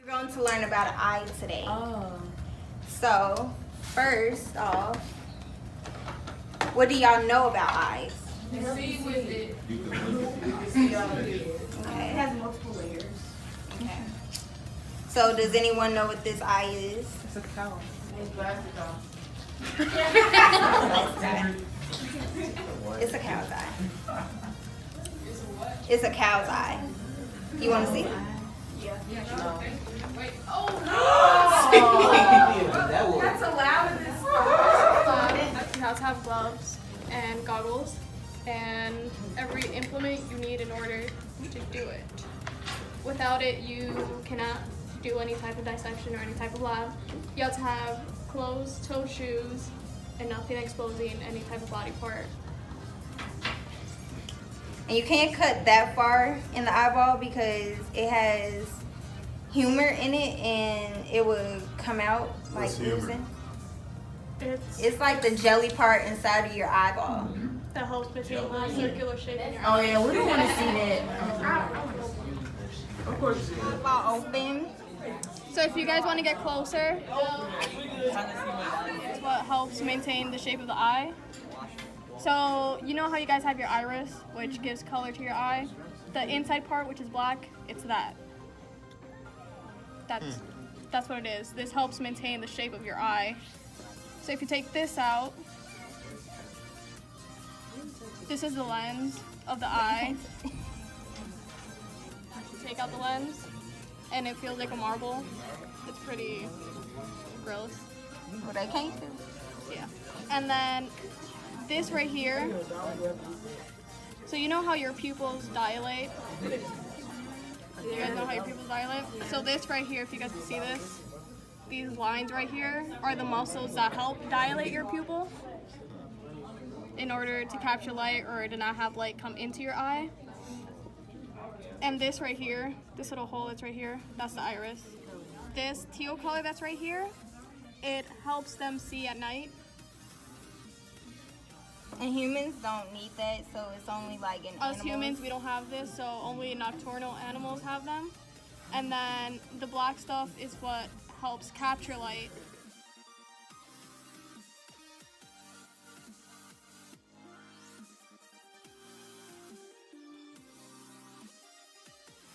We're going to learn about an eye today. Oh. So, first off, what do y'all know about eyes? You see with it. You can See all it is. Okay. It has multiple layers. Okay. So, does anyone know what this eye is? It's a cow. It's plastic on. It's a cow's eye. It's a what? It's a cow's eye. You want to see? Yeah. No. Wait. Oh! That's allowed in this car. You have to have gloves and goggles and every implement you need in order to do it. Without it, you cannot do any type of dissection or any type of lab. You have to have closed-toe shoes and nothing exposing any type of body part. And you can't cut that far in the eyeball because it has humor in it and it will come out like What's humor? oozing. It's It's like the jelly part inside of your eyeball. that helps maintain the circular shape in your Oh eye. yeah, we don't want to see that. Of course. Eyeball open. So if you guys want to get closer, it's what helps maintain the shape of the eye. So you know how you guys have your iris, which gives color to your eye? The inside part, which is black, it's that. That's what it is. This helps maintain the shape of your eye. So if you take this out, this is the lens of the eye. Take out the lens, and it feels like a marble. It's pretty gross. What I can't do. Yeah. And then this right here. So you know how your pupils dilate? You guys know how your pupils dilate? So this right here, if you guys can see this, these lines right here are the muscles that help dilate your pupil in order to capture light or to not have light come into your eye. And this right here, this little hole that's right here, that's the iris. This teal color that's right here, it helps them see at night. And humans don't need that, so it's only like in Us animals. humans, we don't have this, so only nocturnal animals have them. And then the black stuff is what helps capture light